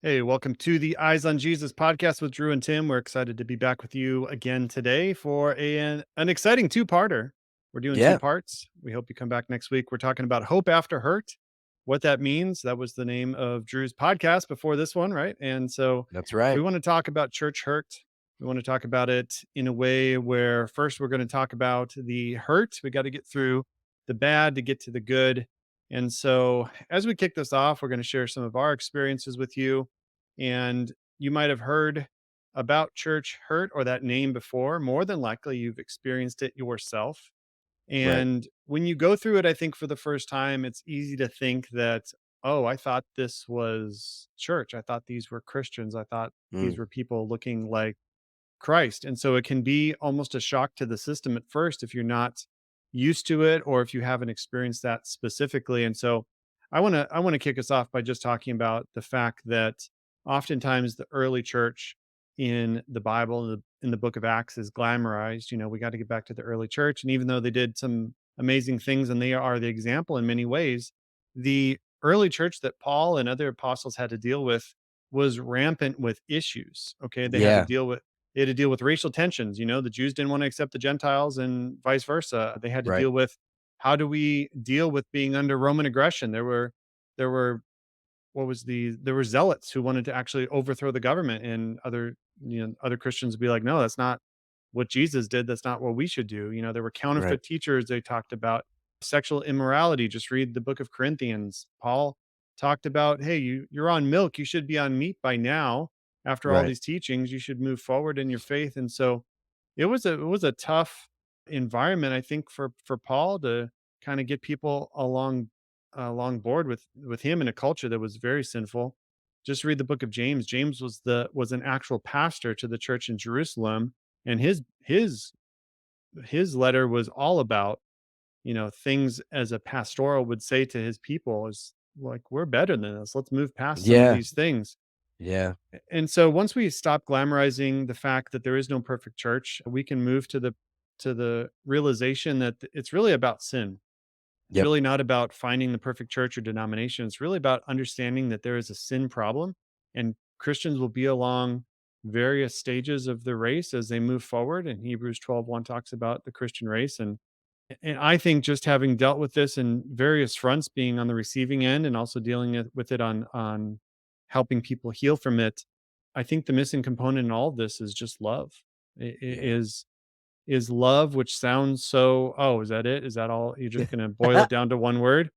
Hey, welcome to the Eyes on Jesus podcast with Drew and Tim. We're excited to be back with you again today for an exciting two-parter. We're doing two Yeah, parts. We hope you come back next week. We're talking about hope after hurt, what that means. That was the name of Drew's podcast before this one, right? And so that's we right. want to talk about church hurt. We want to talk about it in a way where first we're going to talk about the hurt. We got to get through the bad to get to the good. And so, as we kick this off, we're going to share some of our experiences with you, and you might have heard about church hurt or that name before. More than likely, you've experienced it yourself. Right. And when you go through it, I think for the first time, it's easy to think that, oh, I thought this was church. I thought these were Christians. I thought these Mm, were people looking like Christ. And so it can be almost a shock to the system at first if you're not used to it or if you haven't experienced that specifically. And so I want to kick us off by just talking about the fact that oftentimes the early church in the Bible, in the book of Acts, is glamorized. We got to get back to the early church. And even though they did some amazing things and they are the example in many ways, the early church that Paul and other apostles had to deal with was rampant with issues. Okay. yeah, They had to deal with racial tensions. The Jews didn't want to accept the Gentiles and vice versa. They had to right, deal with, how do we deal with being under Roman aggression? There were there were zealots who wanted to actually overthrow the government, and other Christians would be like, no, that's not what Jesus did. That's not what we should do. There were right, counterfeit teachers. They talked about sexual immorality. Just read the book of Corinthians. Paul talked about, hey, you're on milk. You should be on meat by now. After all right. these teachings, you should move forward in your faith. And so it was a tough environment, I think, for Paul to kind of get people along board with him in a culture that was very sinful. Just read the book of James. James was an actual pastor to the church in Jerusalem, and his letter was all about, things as a pastoral would say to his people is like, we're better than this. Let's move past some of Yeah, these things. yeah, And so once we stop glamorizing the fact that there is no perfect church, we can move to the realization that it's really about sin. It's yep, really not about finding the perfect church or denomination. It's really about understanding that there is a sin problem, and Christians will be along various stages of the race as they move forward. And Hebrews 12:1 talks about the Christian race. And I think just having dealt with this in various fronts, being on the receiving end and also dealing with it on helping people heal from it, I think the missing component in all of this is just love. yeah. Is love, which sounds so, oh, is that it? Is that all? You're just going to boil it down to one word?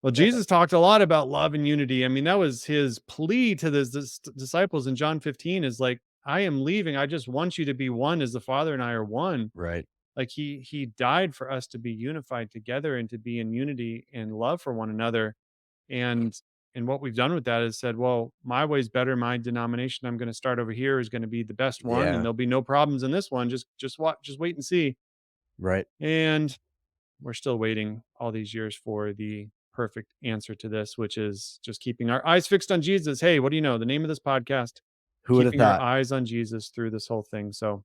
Well, Jesus talked a lot about love and unity. I mean, that was his plea to the disciples in John 15, is like, I am leaving. I just want you to be one as the Father and I are one. Right. Like he died for us to be unified together and to be in unity and love for one another. And and what we've done with that is said, well, my way's better. My denomination I'm going to start over here is going to be the best one, and Yeah, there'll be no problems in this one. Just wait and see. right. And we're still waiting all these years for the perfect answer to this, which is just keeping our eyes fixed on Jesus. Hey, what do you know? The name of this podcast, Who would have keeping our thought? eyes on Jesus through this whole thing. So,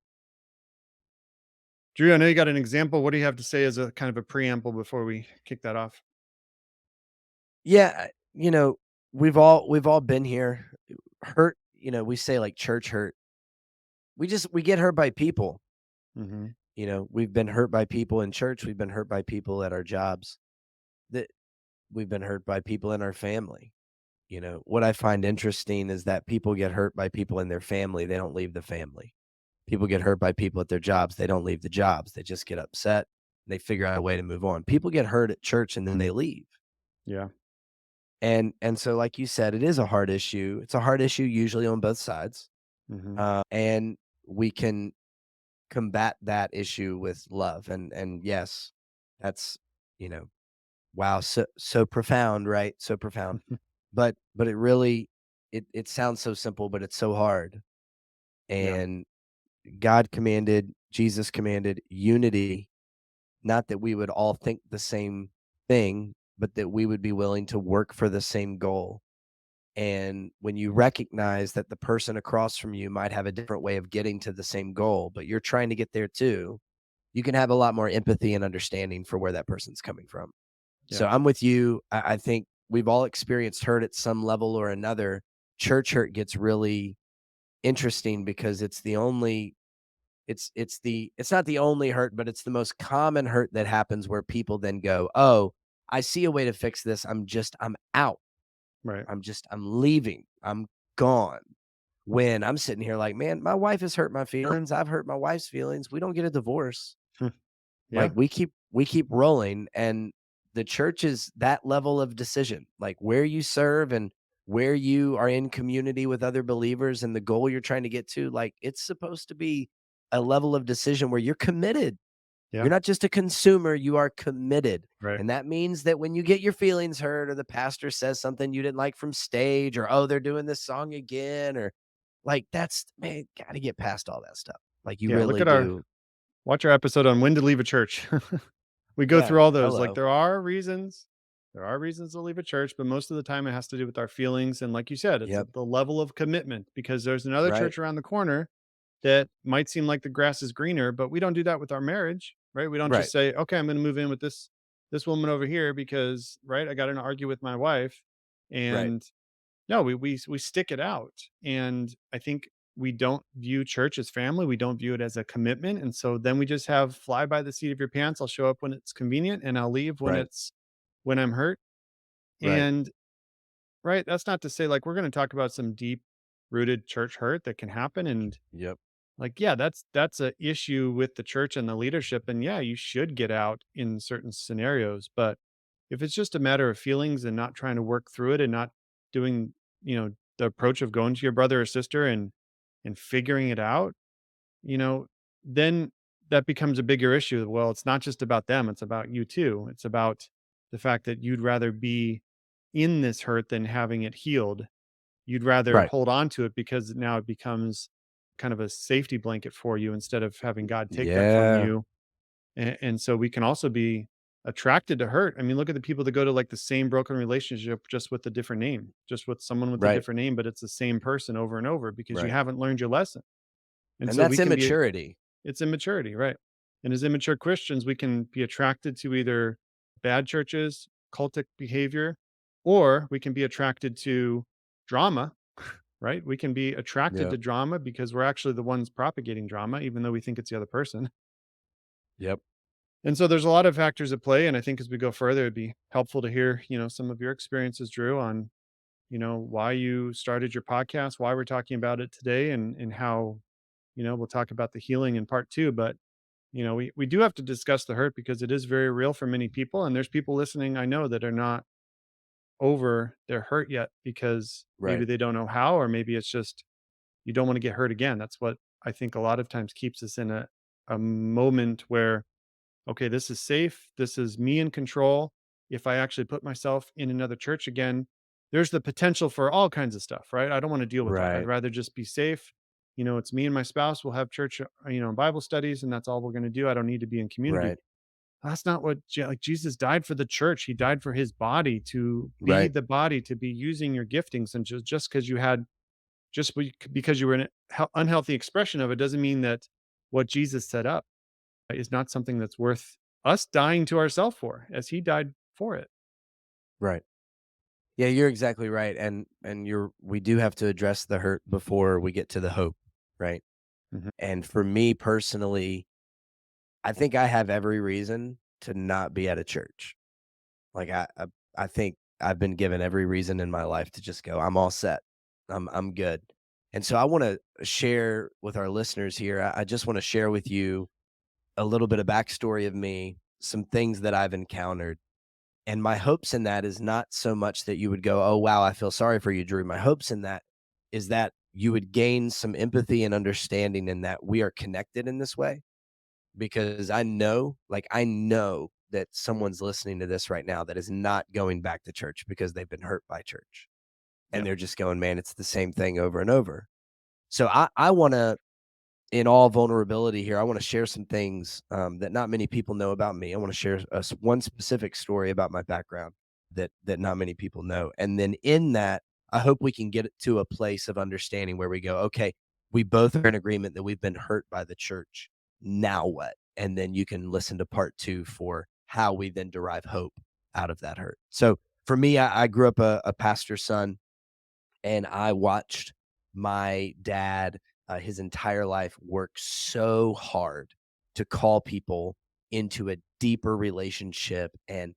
Drew, I know you got an example. What do you have to say as a kind of a preamble before we kick that off? Yeah, we've all been here. Hurt, we say like church hurt. We get hurt by people. Hmm. We've been hurt by people in church. We've been hurt by people at our jobs. That we've been hurt by people in our family. What I find interesting is that people get hurt by people in their family. They don't leave the family. People get hurt by people at their jobs. They don't leave the jobs. They just get upset. They figure out a way to move on. People get hurt at church and then they leave. Yeah. And so like you said, it is a hard issue. It's a hard issue usually on both sides. Hmm. And we can combat that issue with love. And yes, that's, you know, wow, so profound, right? So profound. But it really it sounds so simple, but it's so hard. Yeah. And Jesus commanded unity, not that we would all think the same thing, but that we would be willing to work for the same goal. And when you recognize that the person across from you might have a different way of getting to the same goal, but you're trying to get there too, you can have a lot more empathy and understanding for where that person's coming from. Yeah. So I'm with you. I think we've all experienced hurt at some level or another. church hurt gets really interesting because it's not the only hurt, but it's the most common hurt that happens where people then go, "Oh, I see a way to fix this. I'm out. Right. I'm leaving. I'm gone." When I'm sitting here like, "Man, my wife has hurt my feelings. I've hurt my wife's feelings. We don't get a divorce." Like, Yeah. we keep rolling, and the church is that level of decision, like, where you serve and where you are in community with other believers and the goal you're trying to get to, like, it's supposed to be a level of decision where you're committed. Yeah. You're not just a consumer, you are committed, Right. and that means that when you get your feelings hurt or the pastor says something you didn't like from stage or, "Oh, they're doing this song again," or like, that's man, gotta get past all that stuff. Like, you Yeah. Look really at our do. Watch our episode on when to leave a church. We go Yeah, through all those. Like hello. there are reasons to leave a church, but most of the time it has to do with our feelings. And like you said, it's Yep. the level of commitment because there's another Right. church around the corner that might seem like the grass is greener, but we don't do that with our marriage, right? We don't just Right. say, okay, I'm going to move in with this woman over here because, right, I got in an argue with my wife, Right. and no, we stick it out, and I think we don't view church as family, we don't view it as a commitment, and so then we just have fly by the seat of your pants. I'll show up when it's convenient, and I'll leave Right. when I'm hurt, Right. and right, that's not to say, like, we're gonna talk about some deep-rooted church hurt that can happen, and, Yep. like, yeah, that's a issue with the church and the leadership, and, yeah, you should get out in certain scenarios, but if it's just a matter of feelings and not trying to work through it and not doing, the approach of going to your brother or sister and figuring it out, you know, then that becomes a bigger issue. Well, it's not just about them, it's about you too. It's about the fact that you'd rather be in this hurt than having it healed. You'd rather Right. hold on to it because now it becomes kind of a safety blanket for you instead of having God take that from Yeah. you, and so we can also be attracted to hurt. I mean, look at the people that go to like the same broken relationship just with a different name, just with someone with a Right. different name, but it's the same person over and over because you Right. haven't learned your lesson. And And so that's we can be, immaturity. it's immaturity, right? And as immature Christians, we can be attracted to either bad churches, cultic behavior, or we can be attracted to drama, right? We can be attracted Yep. to drama because we're actually the ones propagating drama, even though we think it's the other person. Yep. And so there's a lot of factors at play, and I think as we go further, it'd be helpful to hear, some of your experiences, Drew, on, why you started your podcast, why we're talking about it today, and how, we'll talk about the healing in part two. But, we do have to discuss the hurt because it is very real for many people. And there's people listening I know that are not over their hurt yet because maybe Right. they don't know how, or maybe it's just you don't want to get hurt again. That's what I think a lot of times keeps us in a moment where, okay, this is safe. This is me in control. If I actually put myself in another church again, there's the potential for all kinds of stuff, right? I don't want to deal with that. I'd Right. rather just be safe. It's me and my spouse. We'll have church, Bible studies, and that's all we're going to do. I don't need to be in community. Right. That's not what, like, Jesus died for the church. He died for his body to be Right. the body, to be using your giftings. And just because you had, because you were an unhealthy expression of it, doesn't mean that what Jesus set up is not something that's worth us dying to ourselves for, as he died for it. Right. Yeah, you're exactly right. And we do have to address the hurt before we get to the hope, right? Mhm. And for me personally, I think I have every reason to not be at a church. Like I think I've been given every reason in my life to just go, I'm all set. I'm good. And so I want to share with our listeners here. I just want to share with you a little bit of backstory of me, some things that I've encountered. And my hopes in that is not so much that you would go, "Oh, wow, I feel sorry for you, Drew." My hopes in that is that you would gain some empathy and understanding in that we are connected in this way because I know that someone's listening to this right now that is not going back to church because they've been hurt by church. And Yeah. they're just going, "Man, it's the same thing over and over." So I want to in all vulnerability here, I want to share some things that not many people know about me. I want to share one specific story about my background that not many people know, and then in that, I hope we can get it to a place of understanding where we go, okay, we both are in agreement that we've been hurt by the church. Now what? And then you can listen to part two for how we then derive hope out of that hurt. So for me, I grew up a pastor's son And I watched my dad, his entire life work so hard to call people into a deeper relationship and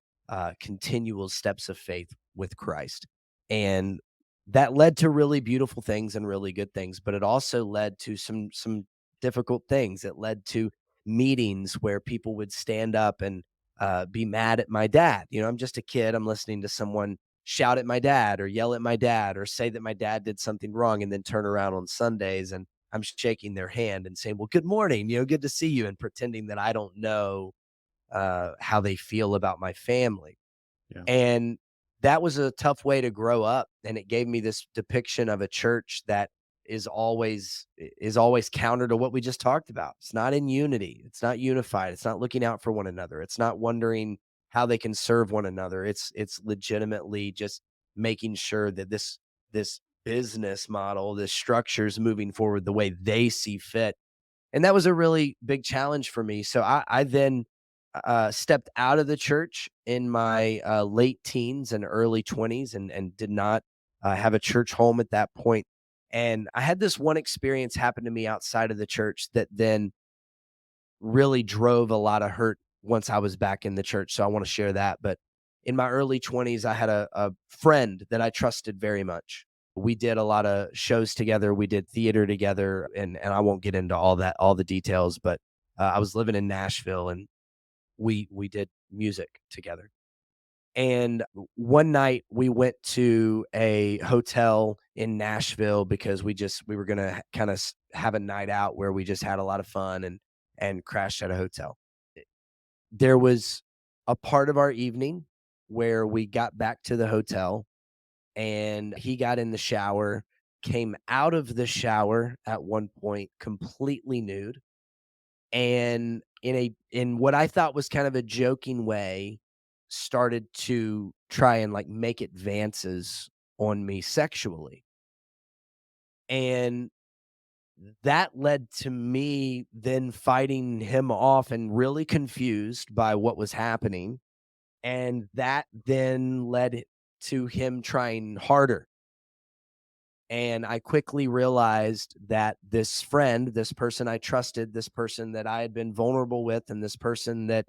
continual steps of faith with Christ. And that led to really beautiful things and really good things, but it also led to some difficult things. It led to meetings where people would stand up and be mad at my dad. You know, I'm just a kid. I'm listening to someone shout at my dad or yell at my dad or say that my dad did something wrong and then turn around on Sundays and I'm shaking their hand and saying, "Well, good morning, good to see you," and pretending that I don't know how they feel about my family. Yeah. And that was a tough way to grow up, and it gave me this depiction of a church that is always counter to what we just talked about. It's not in unity, it's not unified, it's not looking out for one another, it's not wondering how they can serve one another. It's legitimately just making sure that this business model, this structure is moving forward the way they see fit, and that was a really big challenge for me. So I then stepped out of the church in my late teens and early 20s and did not have a church home at that point. And I had this one experience happen to me outside of the church that then really drove a lot of hurt once I was back in the church. So I want to share that. But in my early 20s, I had a friend that I trusted very much. We did a lot of shows together. We did theater together, and I won't get into all the details. But I was living in Nashville, and we did music together. And one night we went to a hotel in Nashville because we were gonna kind of have a night out where we just had a lot of fun and crashed at a hotel. There was a part of our evening where we got back to the hotel and he got in the shower, came out of the shower at one point completely nude, and in what I thought was kind of a joking way, started to try and, like, make advances on me sexually, and that led to me then fighting him off and really confused by what was happening, and that then led to him trying harder, and I quickly realized that this friend, this person I trusted, this person that I had been vulnerable with, and this person that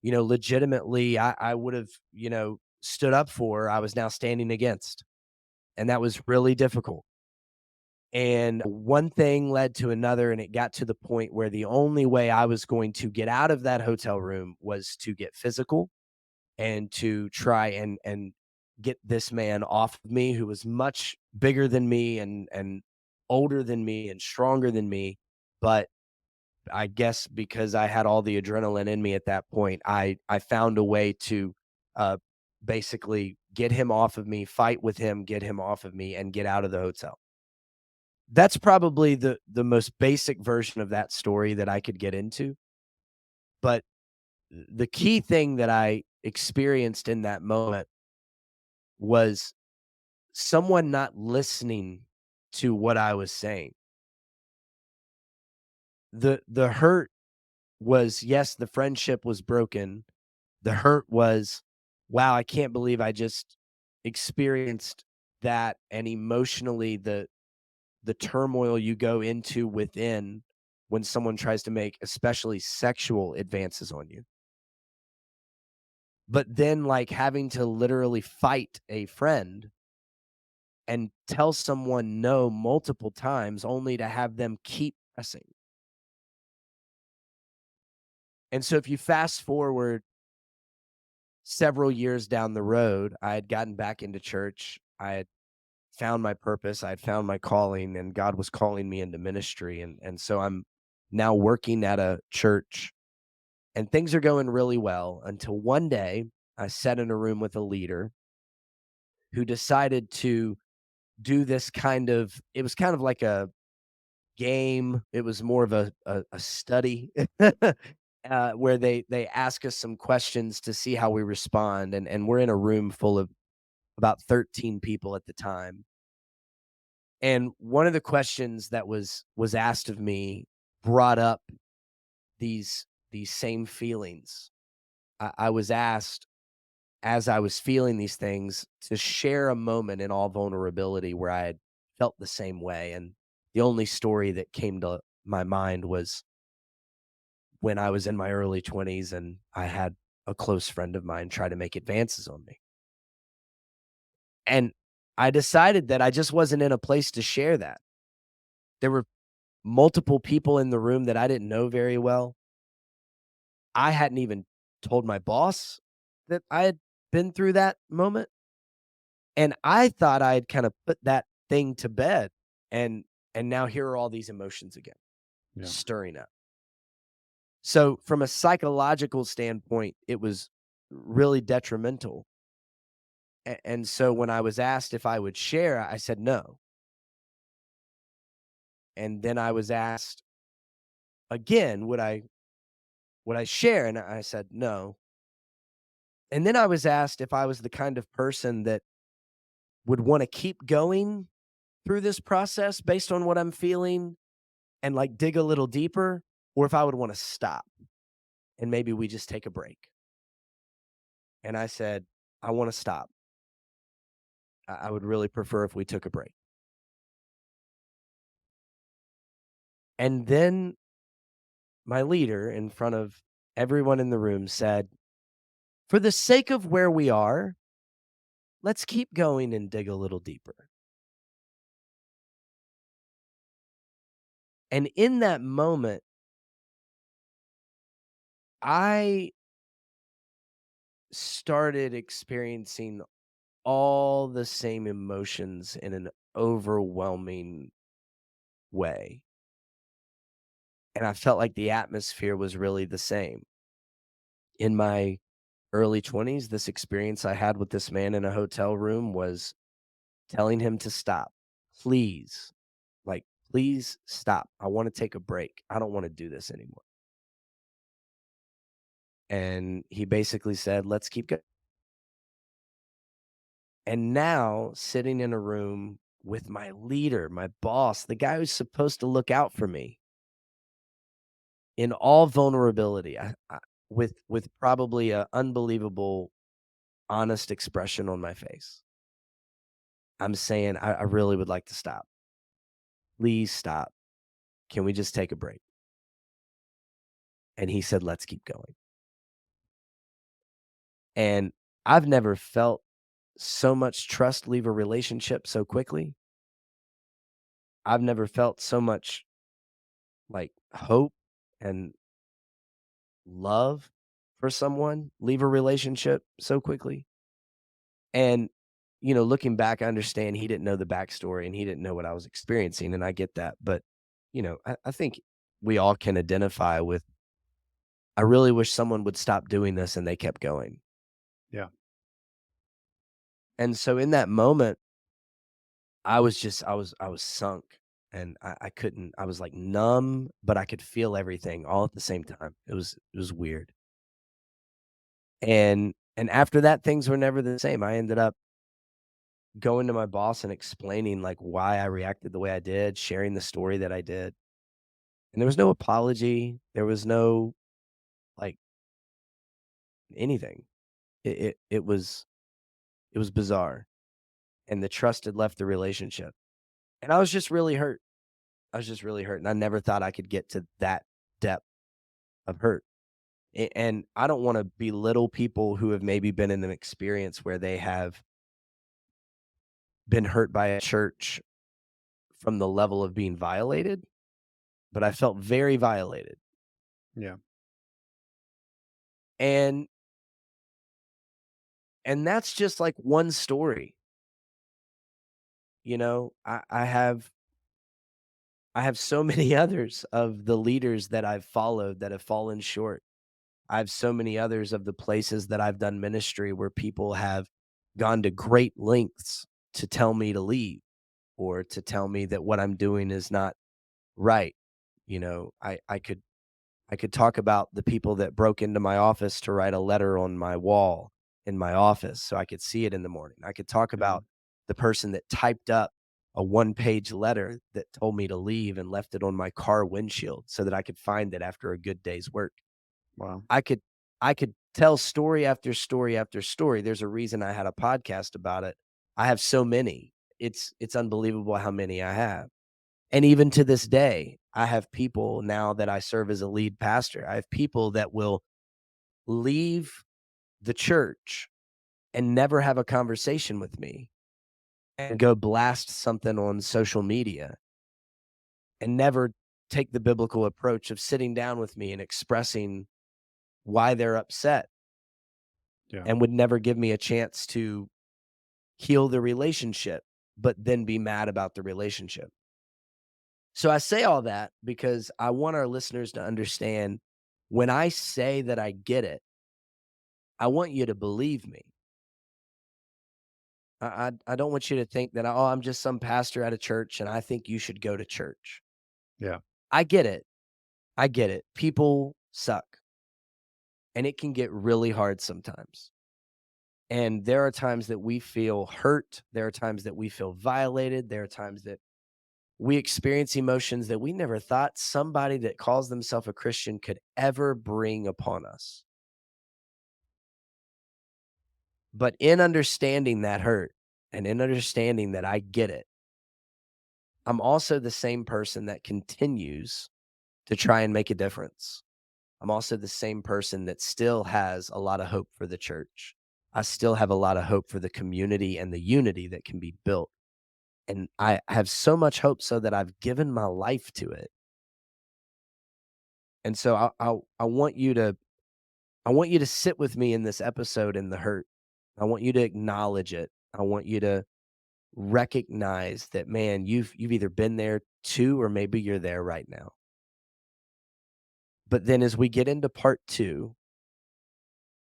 legitimately I would have, stood up for, I was now standing against. And that was really difficult. And one thing led to another, and it got to the point where the only way I was going to get out of that hotel room was to get physical and to try and get this man off of me who was much bigger than me and older than me and stronger than me. But I guess because I had all the adrenaline in me at that point, I found a way to, uh, basically get him off of me, fight with him, get him off of me, and get out of the hotel. That's probably the most basic version of that story that I could get into, but the key thing that I experienced in that moment was someone not listening to what I was saying. The hurt was, yes, the friendship was broken. The hurt was, wow, I can't believe I just experienced that, and emotionally the turmoil you go into within when someone tries to make especially sexual advances on you. But then, like, having to literally fight a friend and tell someone no multiple times only to have them keep pressing. And so if you fast forward several years down the road, I had gotten back into church. I had found my purpose. I had found my calling, and God was calling me into ministry. And so I'm now working at a church, and things are going really well until one day I sat in a room with a leader who decided to do this it was kind of like a game. It was more of a study where they ask us some questions to see how we respond. And we're in a room full of about 13 people at the time. And one of the questions that was asked of me brought up these same feelings. I was asked, as I was feeling these things, to share a moment in all vulnerability where I had felt the same way. And the only story that came to my mind was when I was in my early 20s and I had a close friend of mine try to make advances on me. And I decided that I just wasn't in a place to share that. There were multiple people in the room that I didn't know very well. I hadn't even told my boss that I had been through that moment. And I thought I had kind of put that thing to bed. And now here are all these emotions again Yeah. stirring up. So from a psychological standpoint, it was really detrimental. And so when I was asked if I would share, I said no. And then I was asked again, would I share? And I said no. And then I was asked if I was the kind of person that would want to keep going through this process based on what I'm feeling and like dig a little deeper, or if I would want to stop and maybe we just take a break. And I said, I want to stop. I would really prefer if we took a break. And then my leader, in front of everyone in the room, said, for the sake of where we are, let's keep going and dig a little deeper. And in that moment, I started experiencing all the same emotions in an overwhelming way. And I felt like the atmosphere was really the same. In my early 20s, this experience I had with this man in a hotel room was telling him to stop. Please, like, please stop. I want to take a break. I don't want to do this anymore. And he basically said, let's keep going. And now, sitting in a room with my leader, my boss, the guy who's supposed to look out for me in all vulnerability, with probably a unbelievable, honest expression on my face, I'm saying, I really would like to stop. Please stop. Can we just take a break? And he said, let's keep going. And I've never felt so much trust leave a relationship so quickly. I've never felt so much like hope and love for someone leave a relationship so quickly. And, looking back, I understand he didn't know the backstory and he didn't know what I was experiencing. And I get that. But, I think we all can identify with, I really wish someone would stop doing this and they kept going. Yeah. And so in that moment, I was sunk and I couldn't, I was like numb, but I could feel everything all at the same time. It was weird. And after that, things were never the same. I ended up going to my boss and explaining like why I reacted the way I did, sharing the story that I did. And there was no apology. There was no like anything. It was bizarre. And the trust had left the relationship. And I was just really hurt. I was just really hurt. And I never thought I could get to that depth of hurt. And I don't want to belittle people who have maybe been in an experience where they have been hurt by a church from the level of being violated, but I felt very violated. Yeah. And that's just like one story. I have so many others of the leaders that I've followed that have fallen short. I have so many others of the places that I've done ministry where people have gone to great lengths to tell me to leave or to tell me that what I'm doing is not right. I could talk about the people that broke into my office to write a letter on my wall in my office so I could see it in the morning. I could talk Yeah. about the person that typed up a one-page letter that told me to leave and left it on my car windshield so that I could find it after a good day's work. Wow. I could I could tell story after story after story. There's a reason I had a podcast about it. I have so many. It's unbelievable how many I have. And even to this day, I have people now that I serve as a lead pastor. I have people that will leave the church and never have a conversation with me and go blast something on social media and never take the biblical approach of sitting down with me and expressing why they're upset, Yeah. and would never give me a chance to heal the relationship, but then be mad about the relationship. So I say all that because I want our listeners to understand, when I say that I get it, I want you to believe me. I don't want you to think that, oh, I'm just some pastor at a church and I think you should go to church. Yeah. I get it. I get it. People suck and it can get really hard sometimes. And there are times that we feel hurt. There are times that we feel violated. There are times that we experience emotions that we never thought somebody that calls themselves a Christian could ever bring upon us. But in understanding that hurt and in understanding that I get it, I'm also the same person that continues to try and make a difference. I'm also the same person that still has a lot of hope for the church. I still have a lot of hope for the community and the unity that can be built. And I have so much hope so that I've given my life to it. And so I want you to sit with me in this episode in the hurt. I want you to acknowledge it. I want you to recognize that, man, you've either been there too, or maybe you're there right now. But then as we get into part 2,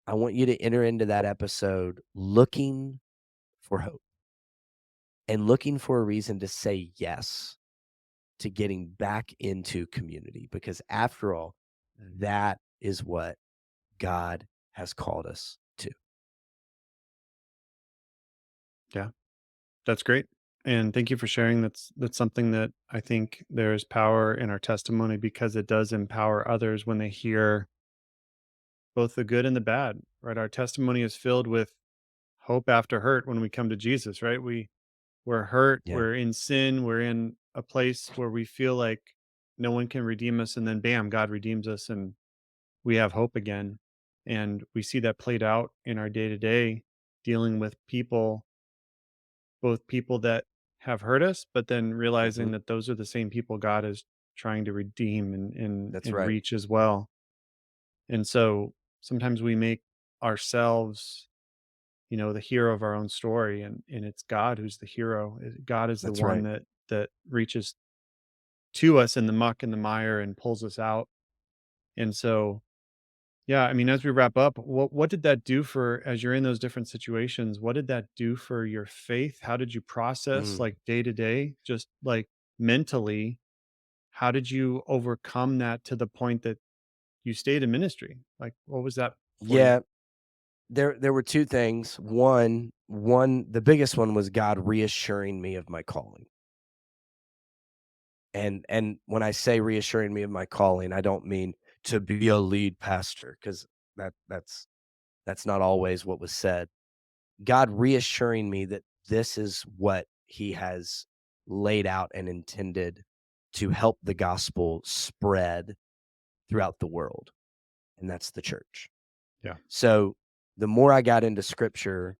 I want you to enter into that episode looking for hope and looking for a reason to say yes to getting back into community, because after all, that is what God has called us to. Yeah. That's great. And thank you for sharing. That's something that I think there's power in our testimony because it does empower others when they hear both the good and the bad, right? Our testimony is filled with hope after hurt when we come to Jesus, right? We're hurt, Yeah, we're in sin, we're in a place where we feel like no one can redeem us, and then bam, God redeems us and we have hope again. And we see that played out in our day-to-day dealing with people, both people that have hurt us, but then realizing mhm, that those are the same people God is trying to redeem that's and right. reach as well. And so sometimes we make ourselves, the hero of our own story, and it's God who's the hero. God is the That's one right. that reaches to us in the muck and the mire and pulls us out. And so, yeah, I mean, as we wrap up, what did that do for, as you're in those different situations, what did that do for your faith? How did you process, Mm. like, day to day, just like mentally? How did you overcome that to the point that you stayed in ministry? Like, what was that for you? Yeah, there were 2 things. One the biggest one was God reassuring me of my calling. And when I say reassuring me of my calling, I don't mean to be a lead pastor, 'cause that's not always what was said. God reassuring me that this is what he has laid out and intended to help the gospel spread throughout the world, and that's the church. Yeah, So, the more I got into scripture,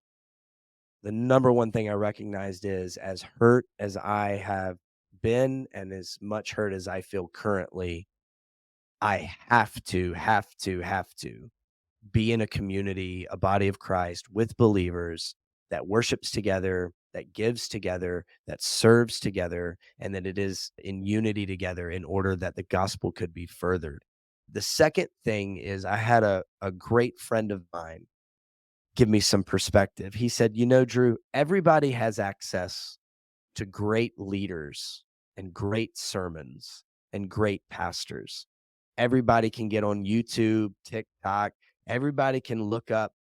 the number one thing I recognized is, as hurt as I have been and as much hurt as I feel currently, I have to be in a community, a body of Christ with believers that worships together, that gives together, that serves together, and that it is in unity together in order that the gospel could be furthered. The second thing is, I had a great friend of mine give me some perspective. He said, Drew, everybody has access to great leaders and great sermons and great pastors. Everybody can get on YouTube, TikTok. Everybody can look up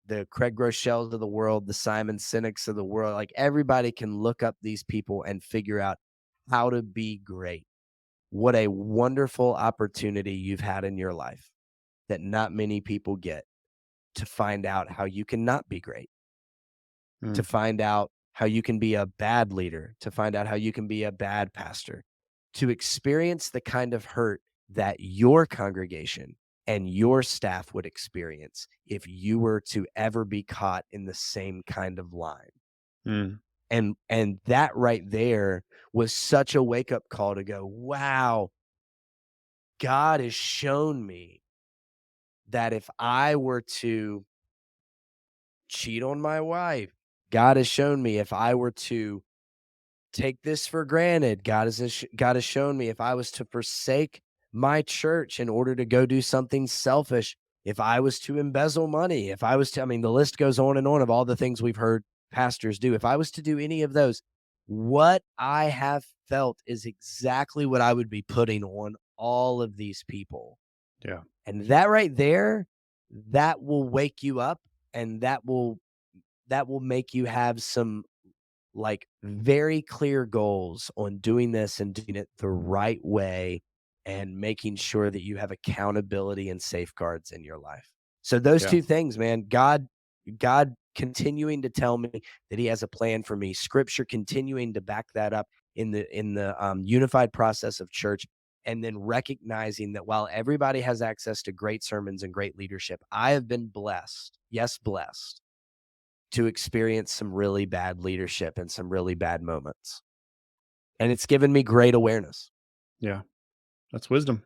the Craig Rochelle's of the world, the Simon Sinek's of the world. Like, everybody can look up these people and figure out how to be great. What a wonderful opportunity you've had in your life that not many people get. to find out how you can not be great, to Mm, find out how you can be a bad leader, to find out how you can be a bad pastor, to experience the kind of hurt that your congregation and your staff would experience if you were to ever be caught in the same kind of line. mm, And that right there was such a wake up call to go, wow, God has shown me that if I were to cheat on my wife, God has shown me if I were to take this for granted, God has shown me if I was to forsake my church in order to go do something selfish, if I was to embezzle money, if I was to, I mean, the list goes on and on of all the things we've heard pastors do. If I was to do any of those, what I have felt is exactly what I would be putting on all of these people. yeah, And that right there, that will wake you up, and that will make you have some like very clear goals on doing this and doing it the right way and making sure that you have accountability and safeguards in your life. So those yeah, two things, man, God continuing to tell me that he has a plan for me, scripture continuing to back that up in the unified process of church, and then recognizing that while everybody has access to great sermons and great leadership, I have been blessed, yes, blessed to experience some really bad leadership and some really bad moments. And it's given me great awareness. yeah. That's wisdom.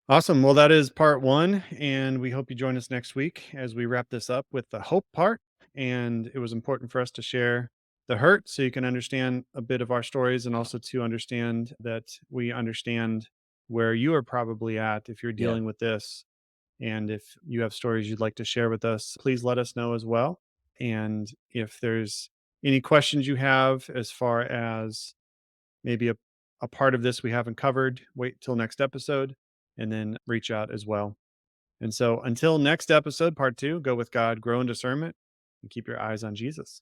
Awesome. Well, that is part one. And we hope you join us next week as we wrap this up with the hope part. And it was important for us to share the hurt so you can understand a bit of our stories and also to understand that we understand where you are probably at if you're Yeah. dealing with this. And if you have stories you'd like to share with us, please let us know as well. And if there's any questions you have as far as maybe a part of this we haven't covered, wait till next episode and then reach out as well. And so until next episode, part two, go with God, grow in discernment, and keep your eyes on Jesus.